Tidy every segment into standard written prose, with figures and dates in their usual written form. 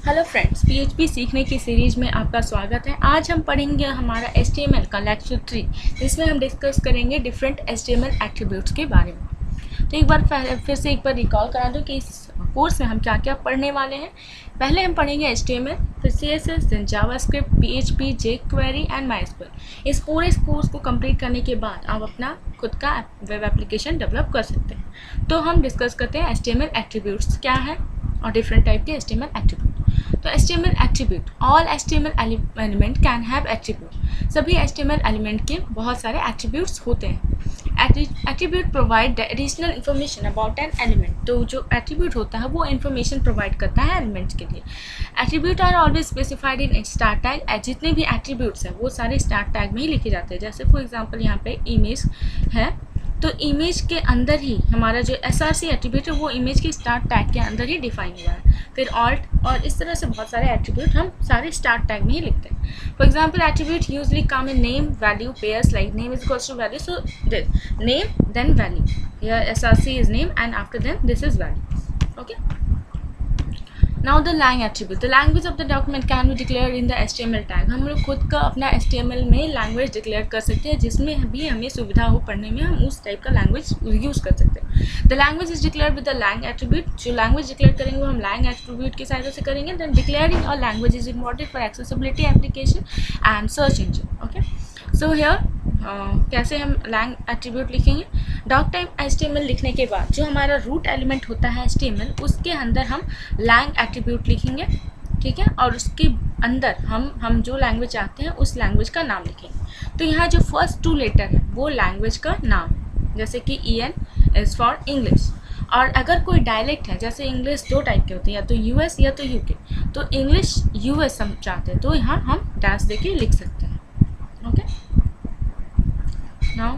Hello friends, PHP सीखने की series में आपका स्वागत है। आज हम पढ़ेंगे हमारा एचटीएमएल का लेक्चर 3, जिसमें हम डिस्कस करेंगे डिफरेंट एचटीएमएल एट्रीब्यूट्स के बारे में। तो एक बार फिर से एक बार रिकॉल करा दूं कि इस कोर्स में हम क्या क्या पढ़ने वाले हैं। पहले हम पढ़ेंगे एचटीएमएल, फिर CSS, then JavaScript, PHP, jQuery and MySQL. इस पूरे कोर्स को कंप्लीट करने के बाद आप अपना खुद का वेब एप्लीकेशन डेवलप कर सकते हैं। तो हम डिस्कस करते हैं एचटीएमएल एट्रीब्यूट्स क्या है और डिफरेंट टाइप के एचटीएमएल एट्रीब्यूट। तो HTML attribute, all HTML element can have attribute. सभी HTML एलिमेंट के बहुत सारे एट्रीब्यूट्स होते हैं। Attribute provide additional information about an element. तो जो एट्रीब्यूट होता है वो इन्फॉर्मेशन प्रोवाइड करता है एलिमेंट्स के लिए। Attribute are always specified in start tag. जितने भी एट्रीब्यूट्स हैं वो सारे स्टार टैग में ही लिखे जाते हैं। जैसे फॉर एग्जाम्पल यहाँ पे इमेज है, तो इमेज के अंदर ही हमारा जो SRC एट्रीब्यूट है वो इमेज के स्टार टैग के अंदर ही डिफाइन हुआ है। फिर ऑल्ट और इस तरह से बहुत सारे एट्रीब्यूट हम सारे स्टार टैग में ही लिखते हैं। For example attribute usually come in name value pairs, like name is equals to value, so this name then value, here SRC is name and after then this is value. Okay, now the lang attribute, the language of the document can be declare in the HTML tag. हम लोग खुद का अपना HTML में language declare कर सकते हैं, जिसमें भी हमें सुविधा हो पढ़ने में, हम उस टाइप का लैंग्वेज यूज़ कर सकते हैं। The language is declare with the lang attribute. जो लैंग्वेज डिक्लेयर करेंगे वो हम लैंग एट्रीब्यूट की सहायता से करेंगे। Then declaring a language is important for accessibility, application and search engine. Okay, so here कैसे हम लैंग एट्रीब्यूट लिखेंगे। डॉक टाइप HTML लिखने के बाद जो हमारा रूट एलिमेंट होता है HTML, उसके अंदर हम लैंग एट्रीब्यूट लिखेंगे, ठीक है, और उसके अंदर हम जो लैंग्वेज चाहते हैं उस लैंग्वेज का नाम लिखेंगे। तो यहाँ जो फर्स्ट 2 लेटर है वो लैंग्वेज का नाम, जैसे कि EN इज़ फॉर इंग्लिश। और अगर कोई डायलेक्ट है, जैसे इंग्लिश 2 टाइप के होते हैं, या तो US या तो UK, तो इंग्लिश US हम चाहते हैं तो यहाँ हम डैश दे के लिख सकते हैं। Okay, now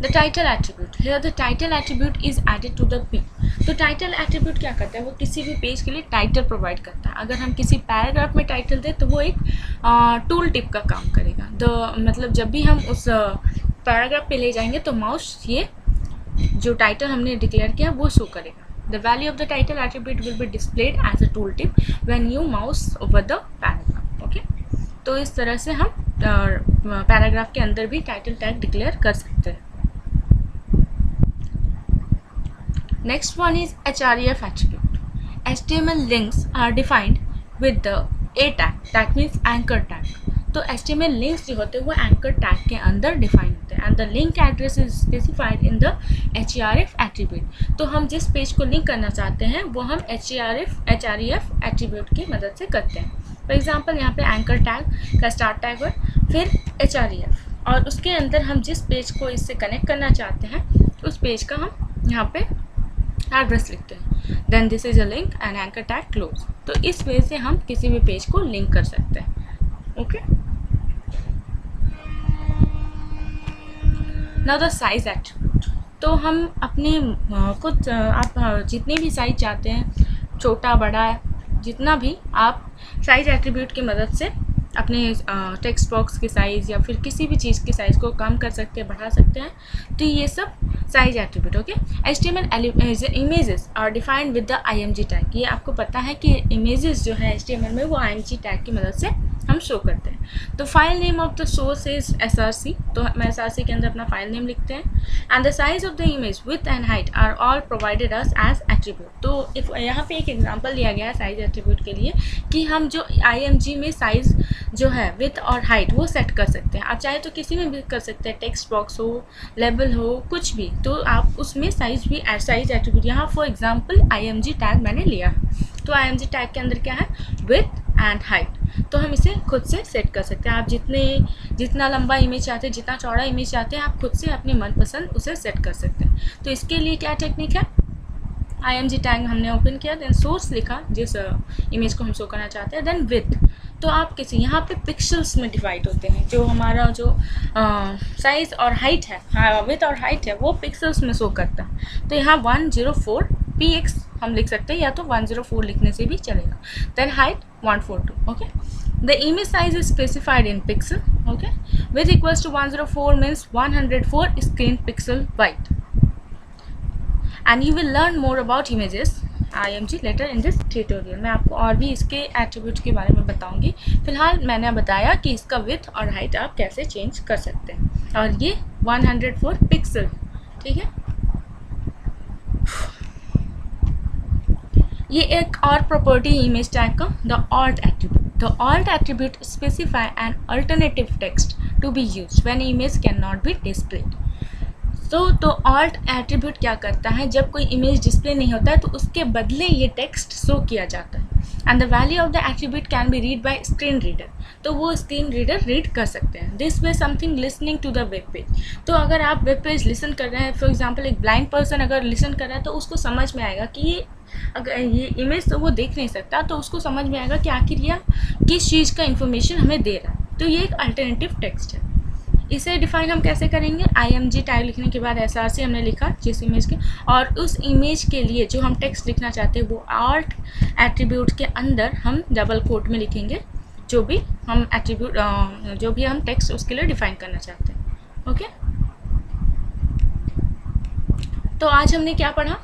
the title attribute, here the title attribute is added to the p। तो टाइटल एट्रीब्यूट क्या करता है, वो किसी भी पेज के लिए टाइटल प्रोवाइड करता है। अगर हम किसी पैराग्राफ में टाइटल दें तो वो एक टूल टिप का काम करेगा। मतलब जब भी हम उस पैराग्राफ पे ले जाएंगे तो माउस ये जो टाइटल हमने डिक्लेयर किया वो शो करेगा। The value of the title attribute will be displayed as a tooltip when you mouse over the paragraph. Okay, तो इस तरह से हम पैराग्राफ के अंदर भी टाइटल टैग डिक्लेयर कर सकते हैं। Next one is href attribute. HTML links are defined with the a tag, that means anchor tag. तो HTML links जो होते हैं वो anchor tag के अंदर डिफाइन होते हैं, and the link address is specified in the href attribute. तो हम जिस पेज को लिंक करना चाहते हैं वो हम href attribute की मदद से करते हैं। फॉर एग्जाम्पल यहाँ पे एंकर टैग का स्टार्ट टैग है, फिर href, और उसके अंदर हम जिस पेज को इससे कनेक्ट करना चाहते हैं उस पेज का हम यहाँ पे एड्रेस लिखते हैं। Then this is a link and anchor tag close. तो इस वे से हम किसी भी पेज को लिंक कर सकते हैं। Okay, now the size attribute. तो हम अपने कुछ आप जितने भी साइज चाहते हैं, छोटा बड़ा जितना भी, आप साइज एट्रीब्यूट की मदद से अपने टेक्स्ट बॉक्स की साइज़ या फिर किसी भी चीज़ की साइज़ को कम कर सकते हैं, बढ़ा सकते हैं। तो ये सब size attribute. Okay, HTML images are defined with the IMG tag. ये आपको पता है कि इमेजेस जो है HTML में वो IMG टैग की मदद से हम शो करते हैं। तो file name of the source is SRC, तो हम SRC के अंदर अपना फाइल नेम लिखते हैं। And the size of the image, width and height are all provided us as attribute. तो यहाँ पे एक एग्जांपल दिया गया है साइज एट्रीब्यूट के लिए कि हम जो IMG में साइज़ जो है विथ और हाइट वो सेट कर सकते हैं। आप चाहे तो किसी में भी कर सकते हैं, टेक्स्ट बॉक्स हो, लेबल हो, कुछ भी, तो आप उसमें साइज भी साइज एट्रीब्यूट, यहाँ फॉर एग्जांपल IMG टैग मैंने लिया है, तो IMG टैग के अंदर क्या है, विथ एंड हाइट, तो हम इसे खुद से सेट कर सकते हैं। आप जितना लंबा इमेज चाहते हैं, जितना चौड़ा इमेज चाहते हैं, आप खुद से अपनी मनपसंद उसे सेट कर सकते हैं। तो इसके लिए क्या टेक्निक है, IMG टैग हमने ओपन किया, देन सोर्स लिखा जिस इमेज को हम शो करना चाहते हैं, देन विथ। तो आप किसी यहाँ पे पिक्सल्स में डिवाइड होते हैं, जो हमारा जो साइज़ और हाइट है, विथ और हाइट है, वो पिक्सल्स में शो करता है। तो यहाँ 104 px हम लिख सकते हैं, या तो 104 लिखने से भी चलेगा। Then height 142। Okay, the image size is specified in pixel. Okay, with equals to 104 means 104 screen pixel wide. And you will learn more about images IMG later in this tutorial. मैं आपको और भी इसके एट्रीब्यूट्स के बारे में बताऊंगी। फिलहाल मैंने बताया कि इसका विड्थ और हाइट आप कैसे चेंज कर सकते हैं। और ये 104 पिक्सल, ठीक है। ये एक और प्रॉपर्टी इमेज टैग का, the alt attribute. The alt attribute specify an alternative text to be used when image can not be displayed. तो ऑल्ट एट्रीब्यूट क्या करता है, जब कोई इमेज डिस्प्ले नहीं होता है तो उसके बदले ये टेक्स्ट शो किया जाता है। And the value of the attribute can be read by screen reader, तो वो स्क्रीन रीडर रीड कर सकते हैं। This way something listening to the web page. तो अगर आप वेब पेज लिसन कर रहे हैं, फॉर एग्जांपल एक ब्लाइंड पर्सन अगर लिसन कर रहा है तो उसको समझ में आएगा कि ये अगर ये इमेज तो वो देख नहीं सकता, तो उसको समझ में आएगा कि आखिर यह किस चीज़ का इन्फॉर्मेशन हमें दे रहा है। तो ये एक अल्टरनेटिव टेक्स्ट है। इसे डिफाइन हम कैसे करेंगे, IMG टैग लिखने के बाद SRC हमने लिखा जिस इमेज के, और उस इमेज के लिए जो हम टेक्स्ट लिखना चाहते हैं वो ऑल्ट एट्रीब्यूट के अंदर हम डबल कोट में लिखेंगे जो भी हम एट्रीब्यूट जो भी हम टेक्स्ट उसके लिए डिफाइन करना चाहते हैं। ओके, तो आज हमने क्या पढ़ा,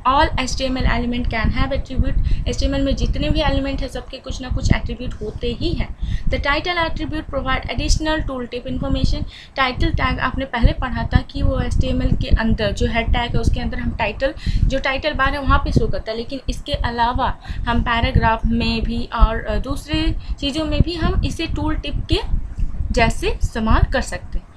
all HTML element can have attribute. HTML में जितने भी एलिमेंट हैं सबके कुछ ना कुछ एट्रीब्यूट होते ही हैं। The title attribute provide additional tool tip information. Title tag आपने पहले पढ़ा था कि वो HTML के अंदर जो हेड टैग है उसके अंदर हम टाइटल, जो टाइटल बार है वहाँ पे शो करता है, लेकिन इसके अलावा हम पैराग्राफ में भी और दूसरी चीज़ों में भी हम इसे टूल टिप के जैसे इस्तेमाल कर सकते हैं।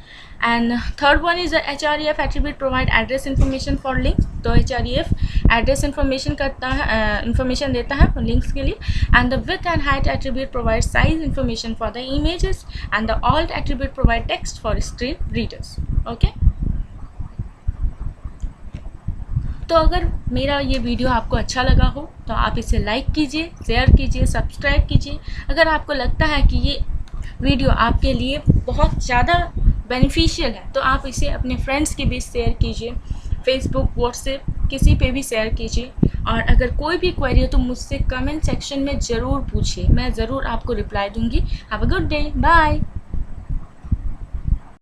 And third one is the href attribute provide address information for links। तो href एड्रेस इन्फॉर्मेशन करता है, इन्फॉर्मेशन देता है लिंक्स के लिए। And the width and height attribute provide size information for the images and the alt attribute provide text for screen readers। Okay, तो अगर मेरा ये वीडियो आपको अच्छा लगा हो तो आप इसे लाइक कीजिए, शेयर कीजिए, सब्सक्राइब कीजिए। अगर आपको लगता है कि ये वीडियो आपके लिए बहुत ज़्यादा बेनिफिशियल है तो आप इसे अपने फ्रेंड्स के बीच शेयर कीजिए, फेसबुक, व्हाट्सएप, किसी पे भी शेयर कीजिए। और अगर कोई भी क्वेरी हो तो मुझसे कमेंट सेक्शन में ज़रूर पूछिए, मैं ज़रूर आपको रिप्लाई दूंगी। Have a good day, bye.